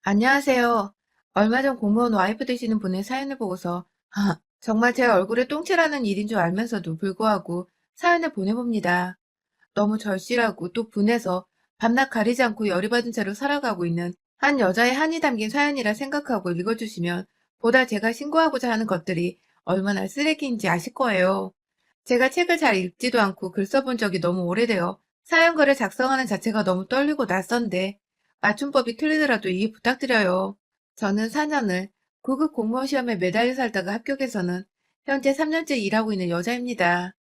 안녕하세요. 얼마 전 공무원 와이프 되시는 분의 사연을 보고서 정말 제 얼굴에 똥칠하는 일인 줄 알면서도 불구하고 사연을 보내봅니다. 너무 절실하고 또 분해서 밤낮 가리지 않고 열이 받은 채로 살아가고 있는 한 여자의 한이 담긴 사연이라 생각하고 읽어주시면 보다 제가 신고하고자 하는 것들이 얼마나 쓰레기인지 아실 거예요. 제가 책을 잘 읽지도 않고 글 써본 적이 너무 오래되어 사연글을 작성하는 자체가 너무 떨리고 낯선데 맞춤법이 틀리더라도 이해 부탁드려요. 저는 4년을 구급 공무원 시험에 매달려 살다가 합격해서는 현재 3년째 일하고 있는 여자입니다.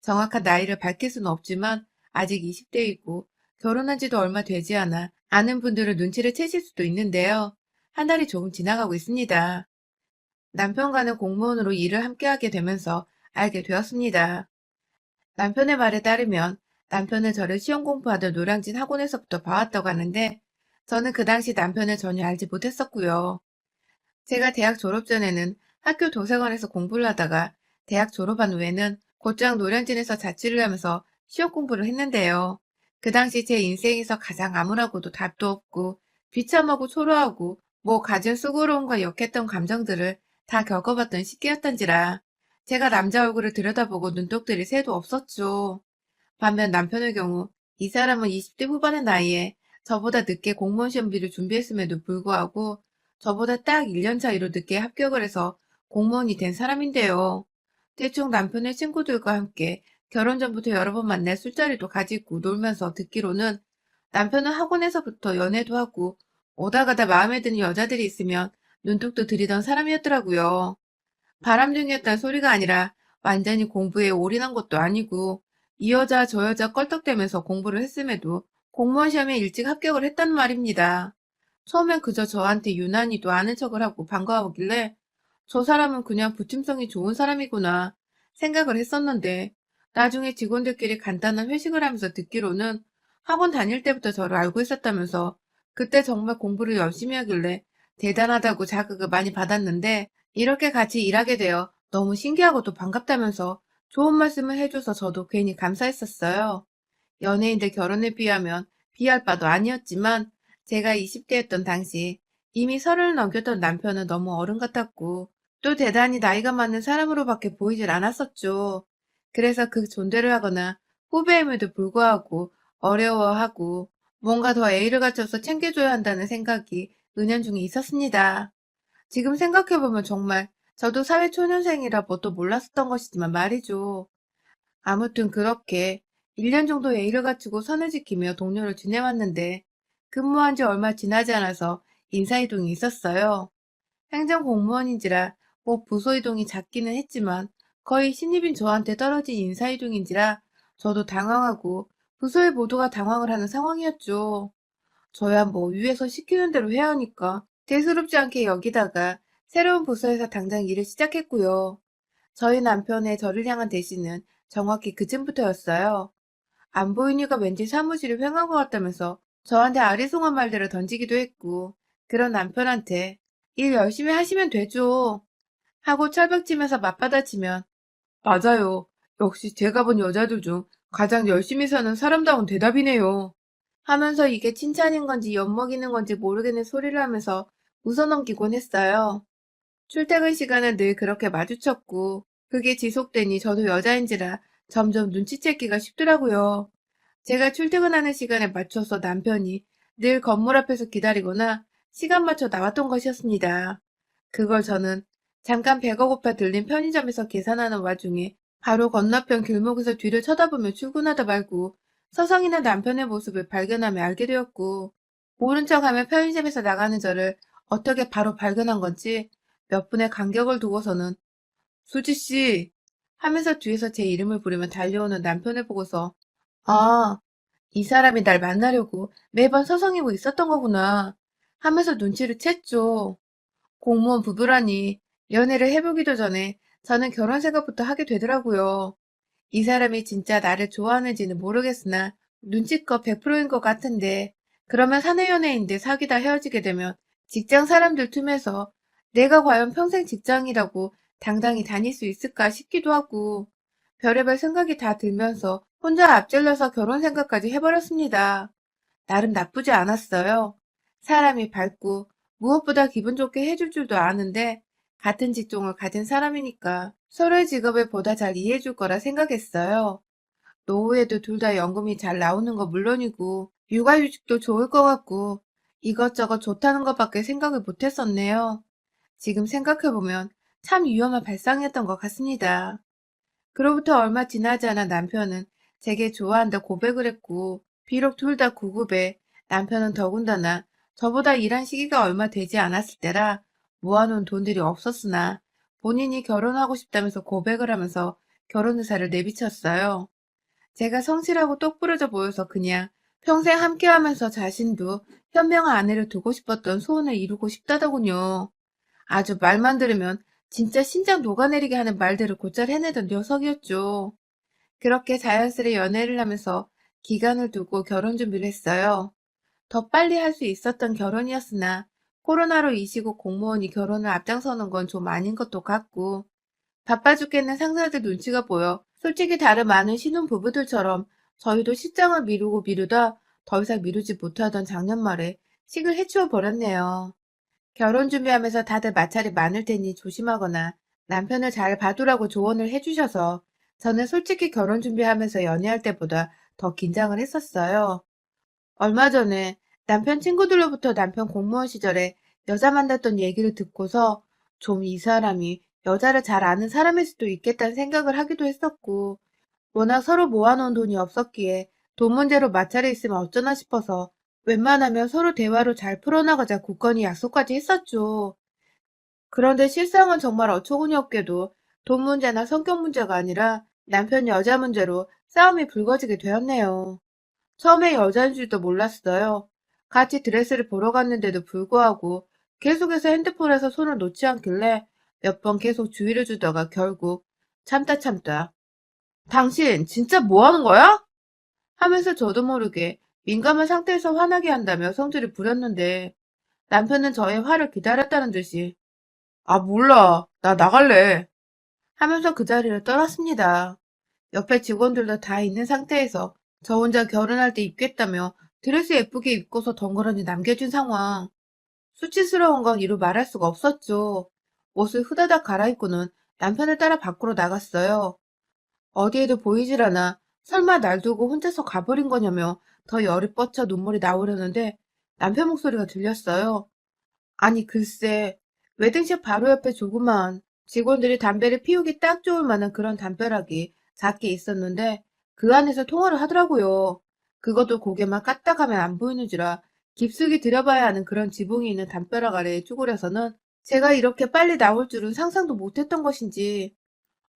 정확한 나이를 밝힐 수는 없지만 아직 20대이고 결혼한 지도 얼마 되지 않아 아는 분들은 눈치를 채실 수도 있는데요. 한 달이 조금 지나가고 있습니다. 남편과는 공무원으로 일을 함께하게 되면서 알게 되었습니다. 남편의 말에 따르면 남편은 저를 시험 공부하던 노량진 학원에서부터 봐왔다고 하는데 저는 그 당시 남편을 전혀 알지 못했었고요. 제가 대학 졸업 전에는 학교 도서관에서 공부를 하다가 대학 졸업한 후에는 곧장 노량진에서 자취를 하면서 시험 공부를 했는데요. 그 당시 제 인생에서 가장 암울하고도 답도 없고 비참하고 초라하고 가진 수고로움과 역했던 감정들을 다 겪어봤던 시기였던지라 제가 남자 얼굴을 들여다보고 눈독들이 새도 없었죠. 반면 남편의 경우 이 사람은 20대 후반의 나이에 저보다 늦게 공무원 시험비를 준비했음에도 불구하고 저보다 딱 1년 차이로 늦게 합격을 해서 공무원이 된 사람인데요. 대충 남편의 친구들과 함께 결혼 전부터 여러 번 만나 술자리도 가지고 놀면서 듣기로는 남편은 학원에서부터 연애도 하고 오다 가다 마음에 드는 여자들이 있으면 눈독도 들이던 사람이었더라고요. 바람둥이였다는 소리가 아니라 완전히 공부에 올인한 것도 아니고 이 여자 저 여자 껄떡대면서 공부를 했음에도 공무원 시험에 일찍 합격을 했단 말입니다. 처음엔 그저 저한테 유난히도 아는 척을 하고 반가워하길래 저 사람은 그냥 부침성이 좋은 사람이구나 생각을 했었는데 나중에 직원들끼리 간단한 회식을 하면서 듣기로는 학원 다닐 때부터 저를 알고 있었다면서 그때 정말 공부를 열심히 하길래 대단하다고 자극을 많이 받았는데 이렇게 같이 일하게 되어 너무 신기하고 또 반갑다면서 좋은 말씀을 해줘서 저도 괜히 감사했었어요. 연예인들 결혼에 비하면 비할 바도 아니었지만 제가 20대였던 당시 이미 30을 넘겼던 남편은 너무 어른 같았고 또 대단히 나이가 많은 사람으로밖에 보이질 않았었죠. 그래서 그 존대를 하거나 후배임에도 불구하고 어려워하고 뭔가 더 애의를 갖춰서 챙겨줘야 한다는 생각이 은연중에 있었습니다. 지금 생각해보면 정말 저도 사회초년생이라 뭣도 몰랐었던 것이지만 말이죠. 아무튼 그렇게 1년 정도 예의를 갖추고 선을 지키며 동료를 지내왔는데 근무한 지 얼마 지나지 않아서 인사이동이 있었어요. 행정공무원인지라 부서 이동이 잦기는 했지만 거의 신입인 저한테 떨어진 인사이동인지라 저도 당황하고 부서의 모두가 당황을 하는 상황이었죠. 저야 위에서 시키는 대로 해야 하니까 대수롭지 않게 여기다가 새로운 부서에서 당장 일을 시작했고요. 저희 남편의 저를 향한 대시는 정확히 그쯤부터였어요. 안 보이니까 왠지 사무실을 횡한 것 같다면서 저한테 아리송한 말들을 던지기도 했고, 그런 남편한테 일 열심히 하시면 되죠 하고 철벽치면서 맞받아치면 맞아요. 역시 제가 본 여자들 중 가장 열심히 사는 사람다운 대답이네요. 하면서 이게 칭찬인 건지 엿먹이는 건지 모르겠는 소리를 하면서 웃어넘기곤 했어요. 출퇴근 시간은 늘 그렇게 마주쳤고 그게 지속되니 저도 여자인지라 점점 눈치채기가 쉽더라고요. 제가 출퇴근하는 시간에 맞춰서 남편이 늘 건물 앞에서 기다리거나 시간 맞춰 나왔던 것이었습니다. 그걸 저는 잠깐 배가 고파 들린 편의점에서 계산하는 와중에 바로 건너편 길목에서 뒤를 쳐다보며 출근하다 말고 서성이는 남편의 모습을 발견하며 알게 되었고 모른 척하며 편의점에서 나가는 저를 어떻게 바로 발견한 건지 몇 분의 간격을 두고서는 수지 씨 하면서 뒤에서 제 이름을 부르며 달려오는 남편을 보고서 아, 이 사람이 날 만나려고 매번 서성이고 있었던 거구나 하면서 눈치를 챘죠. 공무원 부부라니 연애를 해보기도 전에 저는 결혼 생각부터 하게 되더라고요. 이 사람이 진짜 나를 좋아하는지는 모르겠으나 눈치껏 100%인 것 같은데 그러면 사내 연애인데 사귀다 헤어지게 되면 직장 사람들 틈에서 내가 과연 평생 직장이라고 당당히 다닐 수 있을까 싶기도 하고 별의별 생각이 다 들면서 혼자 앞질러서 결혼 생각까지 해버렸습니다. 나름 나쁘지 않았어요. 사람이 밝고 무엇보다 기분 좋게 해줄 줄도 아는데 같은 직종을 가진 사람이니까 서로의 직업을 보다 잘 이해해줄 거라 생각했어요. 노후에도 둘 다 연금이 잘 나오는 거 물론이고 육아휴직도 좋을 것 같고 이것저것 좋다는 것밖에 생각을 못 했었네요. 지금 생각해보면 참 위험한 발상이었던 것 같습니다. 그로부터 얼마 지나지 않아 남편은 제게 좋아한다 고백을 했고, 비록 둘 다 구급에 남편은 더군다나 저보다 일한 시기가 얼마 되지 않았을 때라 모아놓은 돈들이 없었으나 본인이 결혼하고 싶다면서 고백을 하면서 결혼 의사를 내비쳤어요. 제가 성실하고 똑부러져 보여서 그냥 평생 함께하면서 자신도 현명한 아내를 두고 싶었던 소원을 이루고 싶다더군요. 아주 말만 들으면 진짜 심장 녹아내리게 하는 말들을 곧잘 해내던 녀석이었죠. 그렇게 자연스레 연애를 하면서 기간을 두고 결혼 준비를 했어요. 더 빨리 할 수 있었던 결혼이었으나 코로나로 이 시국 공무원이 결혼을 앞장서는 건 좀 아닌 것도 같고 바빠 죽겠는 상사들 눈치가 보여 솔직히 다른 많은 신혼부부들처럼 저희도 식장을 미루고 미루다 더 이상 미루지 못하던 작년 말에 식을 해치워 버렸네요. 결혼 준비하면서 다들 마찰이 많을 테니 조심하거나 남편을 잘 봐두라고 조언을 해주셔서 저는 솔직히 결혼 준비하면서 연애할 때보다 더 긴장을 했었어요. 얼마 전에 남편 친구들로부터 남편 공무원 시절에 여자 만났던 얘기를 듣고서 좀 이 사람이 여자를 잘 아는 사람일 수도 있겠다는 생각을 하기도 했었고 워낙 서로 모아놓은 돈이 없었기에 돈 문제로 마찰이 있으면 어쩌나 싶어서 웬만하면 서로 대화로 잘 풀어나가자 굳건히 약속까지 했었죠. 그런데 실상은 정말 어처구니 없게도 돈 문제나 성격 문제가 아니라 남편 여자 문제로 싸움이 불거지게 되었네요. 처음에 여자인 줄도 몰랐어요. 같이 드레스를 보러 갔는데도 불구하고 계속해서 핸드폰에서 손을 놓지 않길래 몇 번 계속 주의를 주다가 결국 참다 참다 당신 진짜 뭐 하는 거야? 하면서 저도 모르게 민감한 상태에서 화나게 한다며 성질을 부렸는데 남편은 저의 화를 기다렸다는 듯이 아 몰라 나 나갈래 하면서 그 자리를 떠났습니다. 옆에 직원들도 다 있는 상태에서 저 혼자 결혼할 때 입겠다며 드레스 예쁘게 입고서 덩그러니 남겨준 상황. 수치스러운 건 이루 말할 수가 없었죠. 옷을 후다닥 갈아입고는 남편을 따라 밖으로 나갔어요. 어디에도 보이질 않아 설마 날 두고 혼자서 가버린 거냐며 더 열이 뻗쳐 눈물이 나오려는데 남편 목소리가 들렸어요. 아니 글쎄 웨딩샵 바로 옆에 조그마한 직원들이 담배를 피우기 딱 좋을 만한 그런 담벼락이 작게 있었는데 그 안에서 통화를 하더라고요. 그것도 고개만 까딱하면 안 보이는지라 깊숙이 들여봐야 하는 그런 지붕이 있는 담벼락 아래에 쭈그려서는 제가 이렇게 빨리 나올 줄은 상상도 못했던 것인지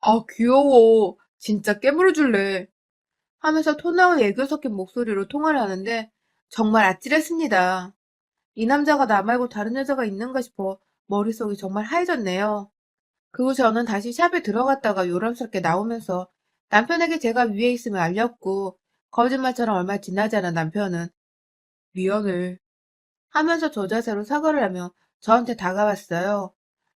아 귀여워 진짜 깨물어줄래 하면서 토나와 애교 섞인 목소리로 통화를 하는데 정말 아찔했습니다. 이 남자가 나 말고 다른 여자가 있는가 싶어 머릿속이 정말 하얘졌네요. 그 후 저는 다시 샵에 들어갔다가 요람스럽게 나오면서 남편에게 제가 위에 있음을 알렸고 거짓말처럼 얼마 지나지 않아 남편은 미안해 하면서 저 자세로 사과를 하며 저한테 다가왔어요.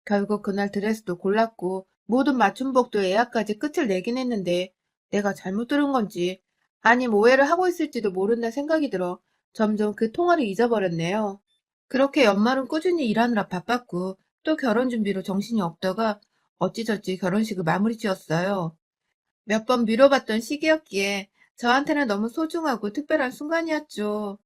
결국 그날 드레스도 골랐고 모든 맞춤복도 예약까지 끝을 내긴 했는데 내가 잘못 들은 건지 아님 오해를 하고 있을지도 모른다 생각이 들어 점점 그 통화를 잊어버렸네요. 그렇게 연말은 꾸준히 일하느라 바빴고 또 결혼 준비로 정신이 없다가 어찌저찌 결혼식을 마무리 지었어요. 몇 번 미뤄봤던 시기였기에 저한테는 너무 소중하고 특별한 순간이었죠.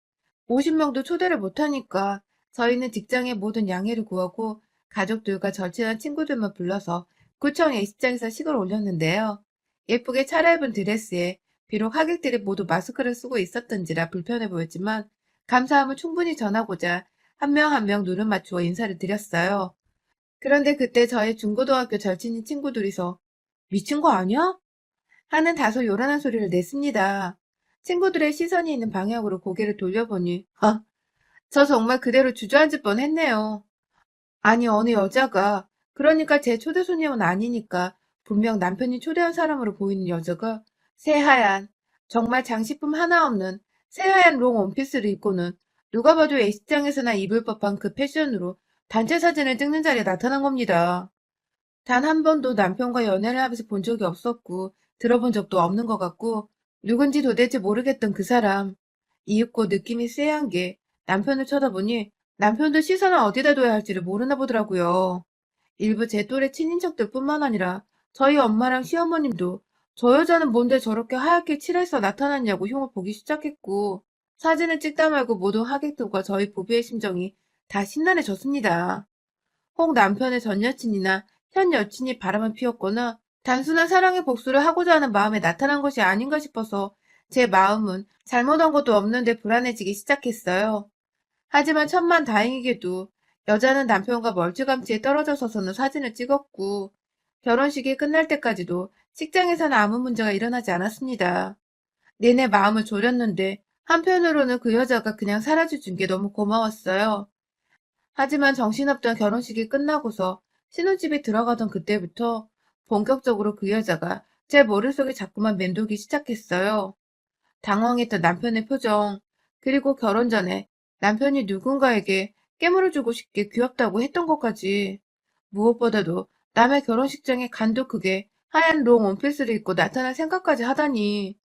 50명도 초대를 못하니까 저희는 직장의 모든 양해를 구하고 가족들과 절친한 친구들만 불러서 구청 예식장에서 식을 올렸는데요. 예쁘게 차려입은 드레스에 비록 하객들이 모두 마스크를 쓰고 있었던지라 불편해 보였지만 감사함을 충분히 전하고자 한 명 한 명 눈을 맞추어 인사를 드렸어요. 그런데 그때 저의 중고등학교 절친인 친구들이서 미친 거 아니야? 하는 다소 요란한 소리를 냈습니다. 친구들의 시선이 있는 방향으로 고개를 돌려보니 저 정말 그대로 주저앉을 뻔했네요. 아니 어느 여자가 그러니까 제 초대 손님은 아니니까 분명 남편이 초대한 사람으로 보이는 여자가 새하얀 정말 장식품 하나 없는 새하얀 롱 원피스를 입고는 누가 봐도 예식장에서나 입을 법한 그 패션으로 단체 사진을 찍는 자리에 나타난 겁니다. 단 한 번도 남편과 연애를 하면서 본 적이 없었고 들어본 적도 없는 것 같고 누군지 도대체 모르겠던 그 사람. 이윽고 느낌이 쎄한 게 남편을 쳐다보니 남편도 시선을 어디다 둬야 할지를 모르나 보더라고요. 일부 제 또래 친인척들뿐만 아니라 저희 엄마랑 시어머님도 저 여자는 뭔데 저렇게 하얗게 칠해서 나타났냐고 흉을 보기 시작했고, 사진을 찍다 말고 모든 하객들과 저희 부부의 심정이 다 심란해졌습니다. 혹 남편의 전 여친이나 현 여친이 바람을 피웠거나 단순한 사랑의 복수를 하고자 하는 마음에 나타난 것이 아닌가 싶어서 제 마음은 잘못한 것도 없는데 불안해지기 시작했어요. 하지만 천만다행히게도 여자는 남편과 멀찌감치 떨어져 서서는 사진을 찍었고, 결혼식이 끝날 때까지도 식장에서는 아무 문제가 일어나지 않았습니다. 내내 마음을 졸였는데 한편으로는 그 여자가 그냥 사라져 준 게 너무 고마웠어요. 하지만 정신없던 결혼식이 끝나고서 신혼집에 들어가던 그때부터 본격적으로 그 여자가 제 머릿속에 자꾸만 맴돌기 시작했어요. 당황했던 남편의 표정, 그리고 결혼 전에 남편이 누군가에게 깨물어 주고 싶게 귀엽다고 했던 것까지, 무엇보다도 남의 결혼식장에 간도 크게 하얀 롱 원피스를 입고 나타날 생각까지 하다니,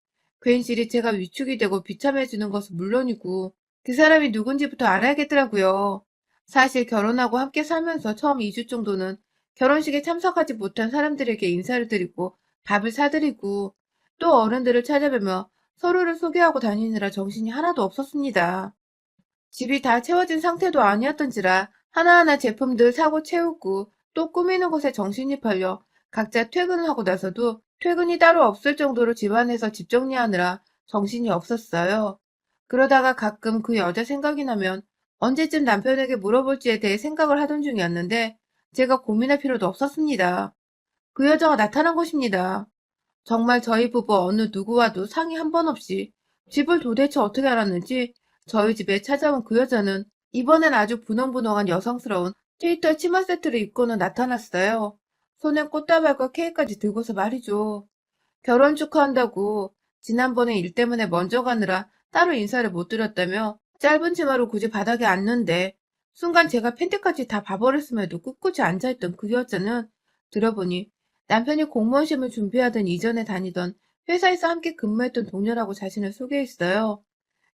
괜시리 제가 위축이 되고 비참해지는 것은 물론이고 그 사람이 누군지부터 알아야겠더라고요. 사실 결혼하고 함께 살면서 처음 2주 정도는 결혼식에 참석하지 못한 사람들에게 인사를 드리고 밥을 사드리고 또 어른들을 찾아뵈며 서로를 소개하고 다니느라 정신이 하나도 없었습니다. 집이 다 채워진 상태도 아니었던지라 하나하나 제품들 사고 채우고 또 꾸미는 것에 정신이 팔려 각자 퇴근을 하고 나서도 퇴근이 따로 없을 정도로 집안에서 집 정리하느라 정신이 없었어요. 그러다가 가끔 그 여자 생각이 나면 언제쯤 남편에게 물어볼지에 대해 생각을 하던 중이었는데 제가 고민할 필요도 없었습니다. 그 여자가 나타난 것입니다. 정말 저희 부부 어느 누구와도 상의 한 번 없이 집을 도대체 어떻게 알았는지 저희 집에 찾아온 그 여자는 이번엔 아주 분홍분홍한 여성스러운 트위터 치마 세트를 입고는 나타났어요. 손에 꽃다발과 케이크까지 들고서 말이죠. 결혼 축하한다고 지난번에 일 때문에 먼저 가느라 따로 인사를 못 드렸다며 짧은 치마로 굳이 바닥에 앉는데, 순간 제가 팬티까지 da 봐버렸음에도 꿋꿋이 앉아있던 그 여자는 들어보니 남편이 공무원 시험을 준비하던 이전에 다니던 회사에서 함께 근무했던 동료라고 자신을 소개했어요.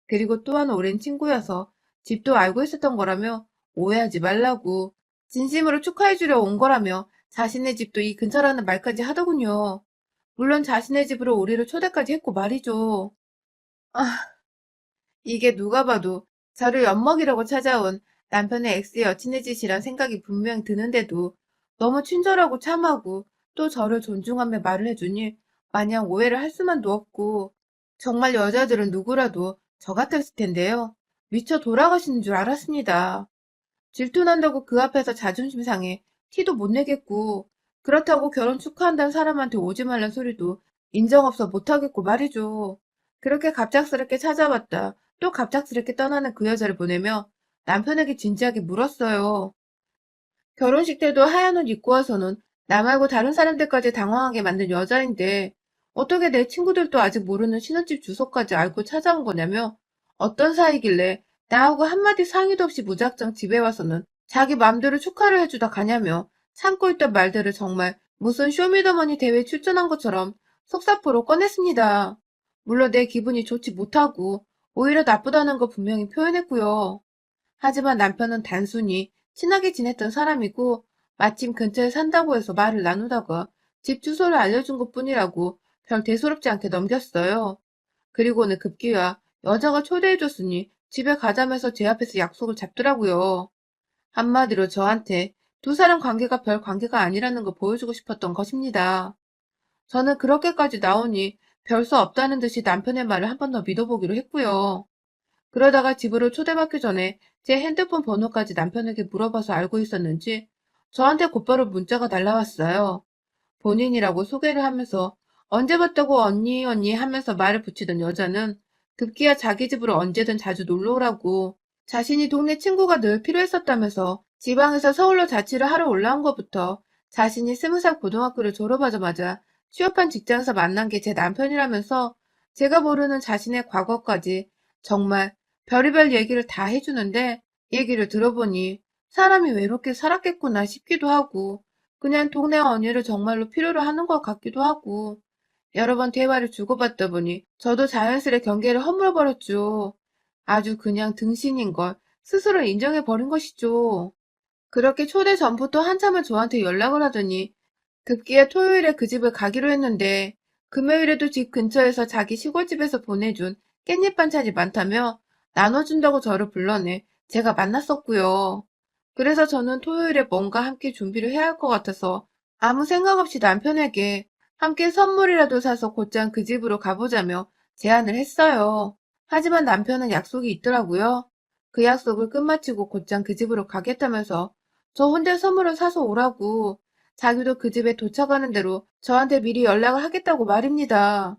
그리고 또한 오랜 친구여서 집도 알고 있었던 거라며 오해하지 말라고, 진심으로 축하해주려 온 거라며 자신의 집도 이 근처라는 말까지 하더군요. 물론 자신의 집으로 우리를 초대까지 했고 말이죠. 아, 이게 누가 봐도 저를 엿먹이려고 찾아온 남편의 엑스 여친의 짓이란 생각이 분명 드는데도 너무 친절하고 참하고 또 저를 존중하며 말을 해주니 마냥 오해를 할 수만도 없고, 정말 여자들은 누구라도 저 같았을 텐데요. 미쳐 돌아가시는 줄 알았습니다. 질투난다고 그 앞에서 자존심 상해 티도 못 내겠고, 그렇다고 결혼 축하한다는 사람한테 오지 말란 소리도 인정 없어 못하겠고 말이죠. 그렇게 갑작스럽게 찾아왔다 또 갑작스럽게 떠나는 그 여자를 보내며 남편에게 진지하게 물었어요. 결혼식 때도 하얀 옷 입고 와서는 나 말고 다른 사람들까지 당황하게 만든 여자인데 어떻게 내 친구들도 아직 모르는 신혼집 주소까지 알고 찾아온 거냐며, 어떤 사이길래 나하고 한마디 상의도 없이 무작정 집에 와서는 자기 맘대로 축하를 해주다 가냐며 참고 있던 말들을 정말 무슨 쇼미더머니 대회에 출전한 것처럼 속사포로 꺼냈습니다. 물론 내 기분이 좋지 못하고 오히려 나쁘다는 거 분명히 표현했고요. 하지만 남편은 단순히 친하게 지냈던 사람이고 마침 근처에 산다고 해서 말을 나누다가 집 주소를 알려준 것뿐이라고 별 대수롭지 않게 넘겼어요. 그리고는 급기야 여자가 초대해줬으니 집에 가자면서 제 앞에서 약속을 잡더라고요. 한마디로 저한테 두 사람 관계가 별 관계가 아니라는 걸 보여주고 싶었던 것입니다. 저는 그렇게까지 나오니 별 수 없다는 듯이 남편의 말을 한 번 더 믿어보기로 했고요. 그러다가 집으로 초대받기 전에 제 핸드폰 번호까지 남편에게 물어봐서 알고 있었는지 저한테 곧바로 문자가 날라왔어요. 본인이라고 소개를 하면서 언제 봤다고 언니 언니 하면서 말을 붙이던 여자는 급기야 자기 집으로 언제든 자주 놀러 오라고, 자신이 동네 친구가 늘 필요했었다면서 지방에서 서울로 자취를 하러 올라온 것부터 자신이 20살 고등학교를 졸업하자마자 취업한 직장에서 만난 게 제 남편이라면서 제가 모르는 자신의 과거까지 정말 별의별 얘기를 다 해주는데, 얘기를 들어보니 사람이 외롭게 살았겠구나 싶기도 하고 그냥 동네 언니를 정말로 필요로 하는 것 같기도 하고, 여러 번 대화를 주고받다 보니 저도 자연스레 경계를 허물어버렸죠. 아주 그냥 등신인걸 스스로 인정해버린 것이죠. 그렇게 초대 전부터 한참을 저한테 연락을 하더니 급기야 토요일에 그 집을 가기로 했는데 금요일에도 집 근처에서 자기 시골집에서 보내준 깻잎 반찬이 많다며 나눠준다고 저를 불러내 제가 만났었고요. 그래서 저는 토요일에 뭔가 함께 준비를 해야 할 것 같아서 아무 생각 없이 남편에게 함께 선물이라도 사서 곧장 그 집으로 가보자며 제안을 했어요. 하지만 남편은 약속이 있더라고요. 그 약속을 끝마치고 곧장 그 집으로 가겠다면서 저 혼자 선물을 사서 오라고 자기도 그 집에 도착하는 대로 저한테 미리 연락을 하겠다고 말입니다.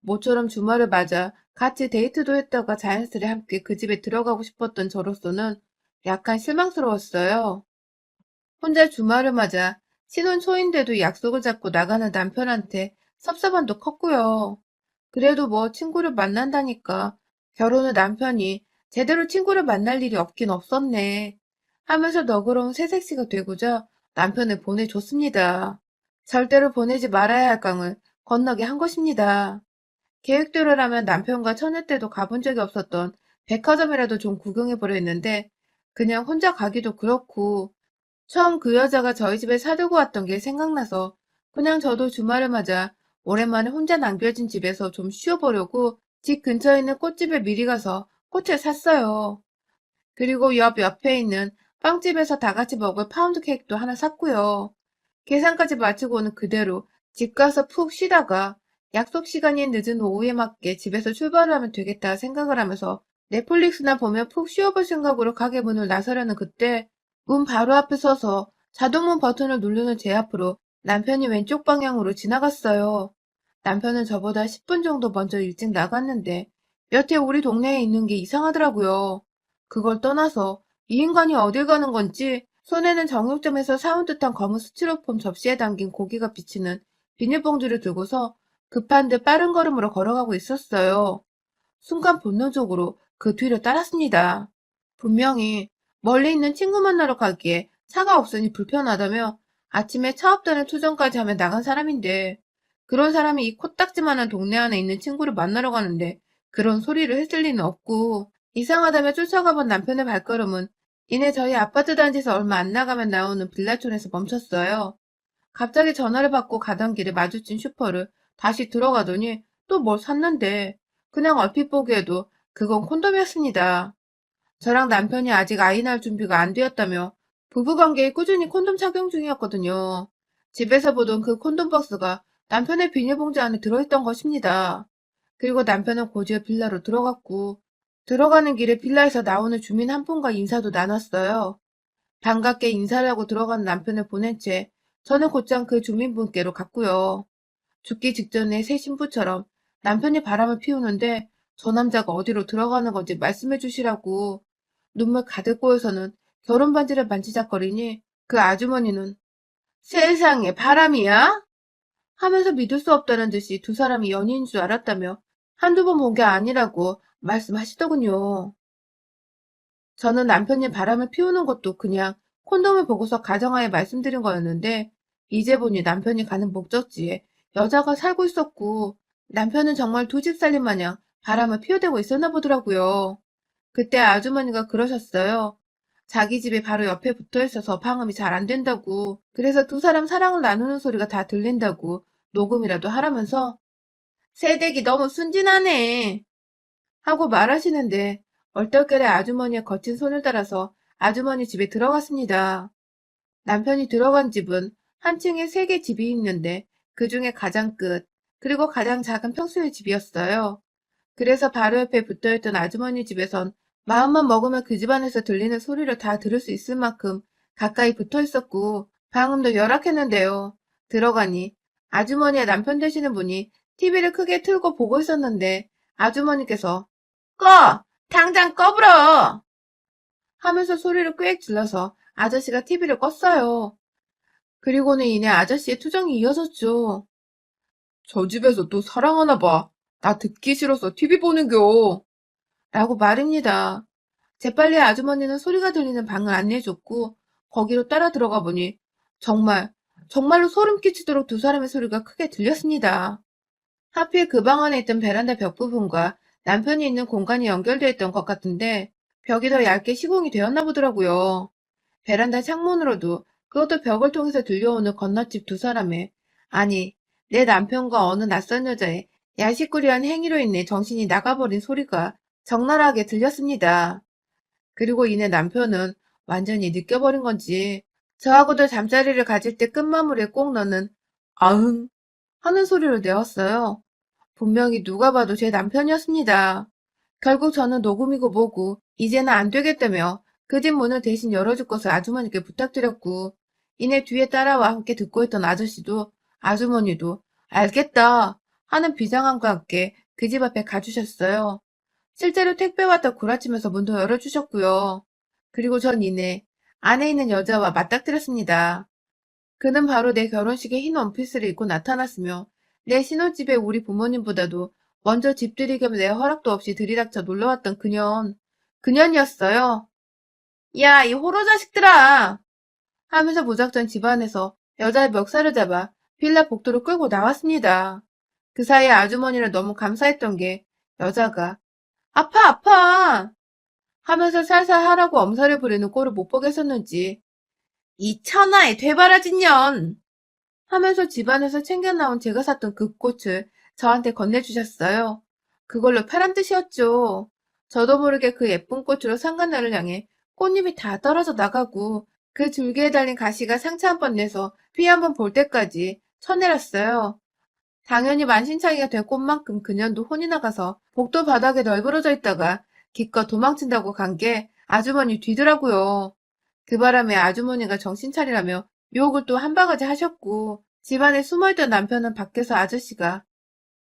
모처럼 주말을 맞아 같이 데이트도 했다가 자연스레 함께 그 집에 들어가고 싶었던 저로서는 약간 실망스러웠어요. 혼자 주말을 맞아 신혼 초인데도 약속을 잡고 나가는 남편한테 섭섭함도 컸고요. 그래도 뭐 친구를 만난다니까 결혼 후 남편이 제대로 친구를 만날 일이 없긴 없었네 하면서 너그러운 새색시가 되고자 남편을 보내줬습니다. 절대로 보내지 말아야 할 강을 건너게 한 것입니다. 계획대로라면 남편과 처녀 때도 가본 적이 없었던 백화점이라도 좀 구경해보려 했는데 그냥 혼자 가기도 그렇고 처음 그 여자가 저희 집에 사두고 왔던 게 생각나서 그냥 저도 주말을 맞아 오랜만에 혼자 남겨진 집에서 좀 쉬어보려고 집 근처에 있는 꽃집에 미리 가서 꽃을 샀어요. 그리고 옆에 있는 빵집에서 다 같이 먹을 파운드 케이크도 하나 샀고요. 계산까지 마치고는 그대로 집 가서 푹 쉬다가 약속 시간이 늦은 오후에 맞게 집에서 출발을 하면 되겠다 생각을 하면서 넷플릭스나 보며 푹 쉬어볼 생각으로 가게 문을 나서려는 그때 문 바로 앞에 서서 자동문 버튼을 누르는 제 앞으로 남편이 왼쪽 방향으로 지나갔어요. 남편은 저보다 10분 정도 먼저 일찍 나갔는데 여태 우리 동네에 있는 게 이상하더라고요. 그걸 떠나서 이 인간이 어딜 가는 건지 손에는 정육점에서 사온 듯한 검은 스티로폼 접시에 담긴 고기가 비치는 비닐봉지를 들고서 급한 듯 빠른 걸음으로 걸어가고 있었어요. 순간 본능적으로 그 뒤를 따랐습니다. 분명히 멀리 있는 친구 만나러 가기에 차가 없으니 불편하다며 아침에 차 없다는 투정까지 하며 나간 사람인데 그런 사람이 이 코딱지만한 동네 안에 있는 친구를 만나러 가는데 그런 소리를 했을 리는 없고 이상하다며 쫓아가본 남편의 발걸음은 이내 저희 아파트 단지에서 얼마 안 나가면 나오는 빌라촌에서 멈췄어요. 갑자기 전화를 받고 가던 길에 마주친 슈퍼를 다시 들어가더니 또 뭘 샀는데 그냥 얼핏 보기에도 그건 콘돔이었습니다. 저랑 남편이 아직 아이 낳을 준비가 안 되었다며 부부관계에 꾸준히 콘돔 착용 중이었거든요. 집에서 보던 그 콘돔 박스가 남편의 비닐봉지 안에 들어있던 것입니다. 그리고 남편은 곧이어 빌라로 들어갔고 들어가는 길에 빌라에서 나오는 주민 한 분과 인사도 나눴어요. 반갑게 인사를 하고 들어간 남편을 보낸 채 저는 곧장 그 주민분께로 갔고요. 죽기 직전에 새 신부처럼 남편이 바람을 피우는데 저 남자가 어디로 들어가는 건지 말씀해 주시라고 눈물 가득 고여서는 결혼 반지를 만지작거리니 그 아주머니는 세상에 바람이야? 하면서 믿을 수 없다는 듯이 두 사람이 연인인 줄 알았다며 한두 번 본 게 아니라고 말씀하시더군요. 저는 남편이 바람을 피우는 것도 그냥 콘돔을 보고서 가정하에 말씀드린 거였는데 이제 보니 남편이 가는 목적지에 여자가 살고 있었고 남편은 정말 두 집 살림 마냥 바람을 피워대고 있었나 보더라고요. 그때 아주머니가 그러셨어요. 자기 집이 바로 옆에 붙어 있어서 방음이 잘 안 된다고 그래서 두 사람 사랑을 나누는 소리가 다 들린다고 녹음이라도 하라면서 새댁이 너무 순진하네 하고 말하시는데 얼떨결에 아주머니의 거친 손을 따라서 아주머니 집에 들어갔습니다. 남편이 들어간 집은 한 층에 3개 집이 있는데 그 중에 가장 끝, 그리고 가장 작은 평수의 집이었어요. 그래서 바로 옆에 붙어있던 아주머니 집에선 마음만 먹으면 그 집안에서 들리는 소리를 다 들을 수 있을 만큼 가까이 붙어 있었고 방음도 열악했는데요. 들어가니 아주머니의 남편 되시는 분이 TV를 크게 틀고 보고 있었는데 아주머니께서 꺼! 당장 꺼불어! 하면서 소리를 꽥 질러서 아저씨가 TV를 껐어요. 그리고는 이내 아저씨의 투정이 이어졌죠. 저 집에서 또 사랑하나 봐. 나 듣기 싫어서 TV 보는겨. 라고 말입니다. 재빨리 아주머니는 소리가 들리는 방을 안내해줬고 거기로 따라 들어가 보니 정말로 소름 끼치도록 두 사람의 소리가 크게 들렸습니다. 하필 그 방 안에 있던 베란다 벽 부분과 남편이 있는 공간이 연결되어 있던 것 같은데 벽이 더 얇게 시공이 되었나 보더라고요. 베란다 창문으로도 그것도 벽을 통해서 들려오는 건너집 두 사람의, 아니, 내 남편과 어느 낯선 여자의 야식꾸리한 행위로 인해 정신이 나가버린 소리가 적나라하게 들렸습니다. 그리고 이내 남편은 완전히 느껴버린 건지 저하고도 잠자리를 가질 때 끝마무리에 꼭 넣는 아흥 하는 소리를 내었어요. 분명히 누가 봐도 제 남편이었습니다. 결국 저는 녹음이고 뭐고 이제는 안 되겠다며 그 집 문을 대신 열어줄 것을 아주머니께 부탁드렸고, 이내 뒤에 따라와 함께 듣고 있던 아저씨도 아주머니도 알겠다 하는 비장함과 함께 그 집 앞에 가주셨어요. 실제로 택배 왔다 구라치면서 문도 열어주셨고요. 그리고 전 이내 안에 있는 여자와 맞닥뜨렸습니다. 그는 바로 내 결혼식에 흰 원피스를 입고 나타났으며 내 신혼집에 우리 부모님보다도 먼저 집들이 겸 내 허락도 없이 들이닥쳐 놀러왔던 그년이었어요. 야, 이 호로 자식들아! 하면서 무작정 집안에서 여자의 멱살을 잡아 빌라 복도로 끌고 나왔습니다. 그 사이에 아주머니를 너무 감사했던 게 여자가 아파 아파 하면서 살살 하라고 엄살을 부리는 꼴을 못 보겠었는지 이 천하의 되바라진 년! 하면서 집안에서 챙겨 나온 제가 샀던 그 꽃을 저한테 건네주셨어요. 그걸로 파란 뜻이었죠. 저도 모르게 그 예쁜 꽃으로 상간날을 향해 꽃잎이 다 떨어져 나가고 그 줄기에 달린 가시가 상처 한 번 내서 피 한 번 볼 때까지 쳐내렸어요. 당연히 만신창이가 된 꽃만큼 그년도 혼이 나가서 복도 바닥에 널브러져 있다가 기껏 도망친다고 간 게 아주머니 뒤더라고요. 그 바람에 아주머니가 정신 차리라며 유혹을 또 한 바가지 하셨고, 집안에 숨어있던 남편은 밖에서 아저씨가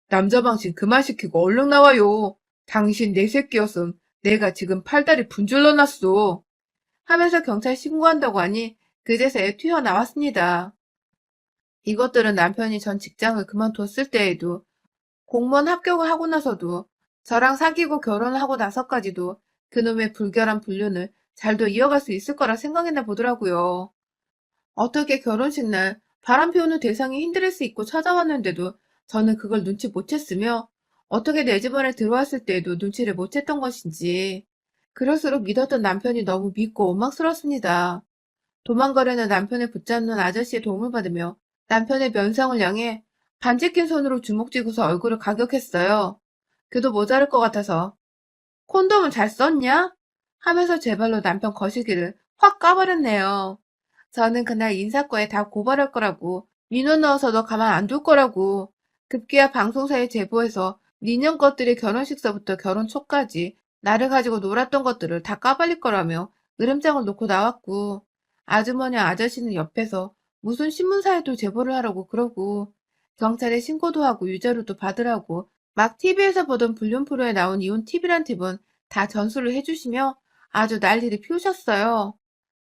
남자 방신 그만 시키고 얼른 나와요. 당신 내 새끼였음. 내가 지금 팔다리 분줄러 놨어. 하면서 경찰 신고한다고 하니 그제서야 튀어나왔습니다. 이것들은 남편이 전 직장을 그만뒀을 때에도, 공무원 합격을 하고 나서도, 저랑 사귀고 결혼을 하고 나서까지도 그놈의 불결한 불륜을 잘도 이어갈 수 있을 거라 생각했나 보더라고요. 어떻게 결혼식 날 바람 피우는 대상이 흰 드레스 입고 찾아왔는데도 저는 그걸 눈치 못 챘으며, 어떻게 내 집안에 들어왔을 때에도 눈치를 못 챘던 것인지, 그럴수록 믿었던 남편이 너무 믿고 원망스럽습니다. 도망가려는 남편을 붙잡는 아저씨의 도움을 받으며 남편의 면상을 향해 반지 낀 손으로 주먹 쥐고서 얼굴을 가격했어요. 그도 모자랄 것 같아서 콘돔을 잘 썼냐? 하면서 제 발로 남편 거시기를 확 까버렸네요. 저는 그날 인사과에 다 고발할 거라고, 민원 넣어서 너 가만 안 둘 거라고, 급기야 방송사에 제보해서 니년 것들이 결혼식서부터 결혼 초까지 나를 가지고 놀았던 것들을 다 까발릴 거라며 으름장을 놓고 나왔고, 아주머니 아저씨는 옆에서 무슨 신문사에도 제보를 하라고 그러고, 경찰에 신고도 하고 유자료도 받으라고 막 TV에서 보던 불륜 프로에 나온 이혼 팁이란 팁은 다 전수를 해주시며 아주 난리를 피우셨어요.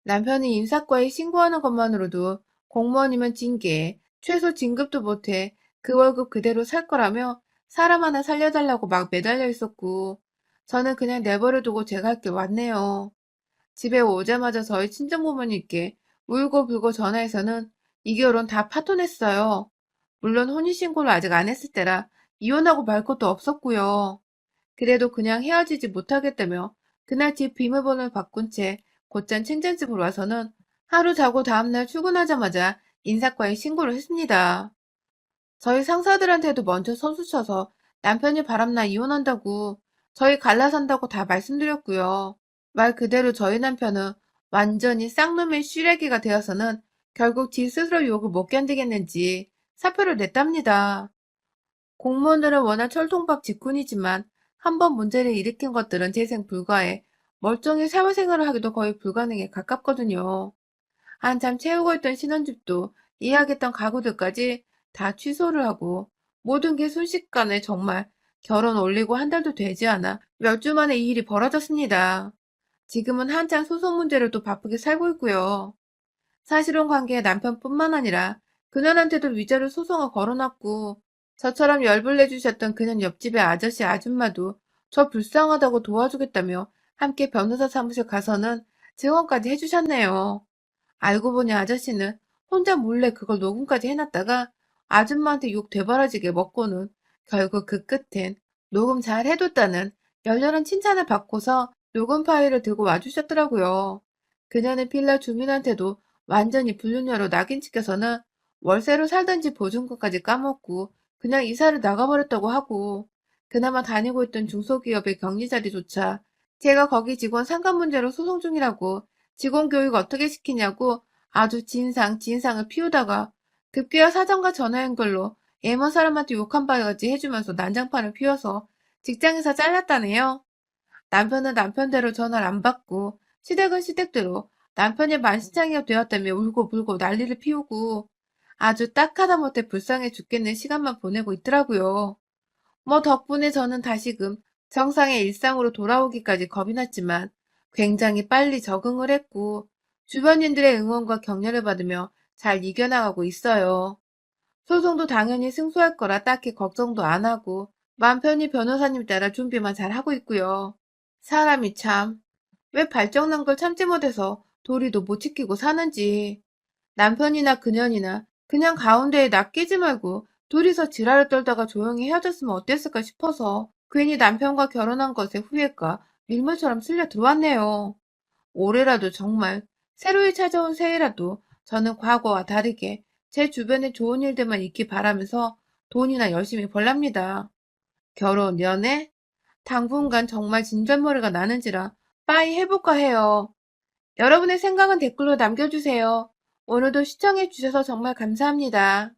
남편이 인사과에 신고하는 것만으로도 공무원이면 징계, 최소 진급도 못해 그 월급 그대로 살 거라며 사람 하나 살려달라고 막 매달려 있었고, 저는 그냥 내버려두고 제가 할 게 왔네요. 집에 오자마자 저희 친정부모님께 울고불고 전화해서는 이 결혼 다 파토냈어요. 물론 혼인신고를 아직 안 했을 때라 이혼하고 말 것도 없었고요. 그래도 그냥 헤어지지 못하겠다며 그날 집 비밀번호를 바꾼 채 곧장 친정집으로 와서는 하루 자고 다음날 출근하자마자 인사과에 신고를 했습니다. 저희 상사들한테도 먼저 선수쳐서 남편이 바람나 이혼한다고, 저희 갈라산다고 다 말씀드렸고요. 말 그대로 저희 남편은 완전히 쌍놈의 쉬레기가 되어서는 결국 지 스스로 욕을 못 견디겠는지 사표를 냈답니다. 공무원들은 워낙 철통박 직군이지만 한 번 문제를 일으킨 것들은 재생 불가해 멀쩡히 사회생활을 하기도 거의 불가능에 가깝거든요. 한참 채우고 있던 신혼집도 예약했던 가구들까지 다 취소를 하고, 모든 게 순식간에 정말 결혼 올리고 한 달도 되지 않아 몇 주 만에 이 일이 벌어졌습니다. 지금은 한창 소송 문제로 또 바쁘게 살고 있고요. 사실혼 관계의 남편뿐만 아니라 그년한테도 위자료 소송을 걸어놨고, 저처럼 열불 내주셨던 그년 옆집의 아저씨 아줌마도 저 불쌍하다고 도와주겠다며 함께 변호사 사무실 가서는 증언까지 해주셨네요. 알고 보니 아저씨는 혼자 몰래 그걸 녹음까지 해놨다가 아줌마한테 욕 되바라지게 먹고는 결국 그 끝엔 녹음 잘 해뒀다는 열렬한 칭찬을 받고서 녹음 파일을 들고 와주셨더라고요. 그녀는 빌라 주민한테도 완전히 불륜녀로 낙인 찍혀서는 월세로 살던 집 보증금까지 까먹고 그냥 이사를 나가버렸다고 하고, 그나마 다니고 있던 중소기업의 격리 자리조차 제가 거기 직원 상관 문제로 소송 중이라고 직원 교육 어떻게 시키냐고 아주 진상을 피우다가 급기야 사장과 전화 연결로 애먼 사람한테 욕한 바가지 해주면서 난장판을 피워서 직장에서 잘랐다네요. 남편은 남편대로 전화를 안 받고 시댁은 시댁대로 남편이 만신창이가 되었다며 울고불고 난리를 피우고 아주 딱 하다못해 불쌍해 죽겠는 시간만 보내고 있더라고요. 뭐 덕분에 저는 다시금 정상의 일상으로 돌아오기까지 겁이 났지만 굉장히 빨리 적응을 했고 주변인들의 응원과 격려를 받으며 잘 이겨나가고 있어요. 소송도 당연히 승소할 거라 딱히 걱정도 안 하고 맘 편히 변호사님 따라 준비만 잘 하고 있고요. 사람이 참, 왜 발정난 걸 참지 못해서 도리도 못 지키고 사는지. 남편이나 그년이나 그냥 가운데에 나 끼지 말고 둘이서 지랄을 떨다가 조용히 헤어졌으면 어땠을까 싶어서 괜히 남편과 결혼한 것에 후회가 밀물처럼 쓸려 들어왔네요. 올해라도 정말 새로이 찾아온 새해라도 저는 과거와 다르게 제 주변에 좋은 일들만 있기 바라면서 돈이나 열심히 벌랍니다. 결혼, 연애? 당분간 정말 진절머리가 나는지라 빠이 해볼까 해요. 여러분의 생각은 댓글로 남겨주세요. 오늘도 시청해주셔서 정말 감사합니다.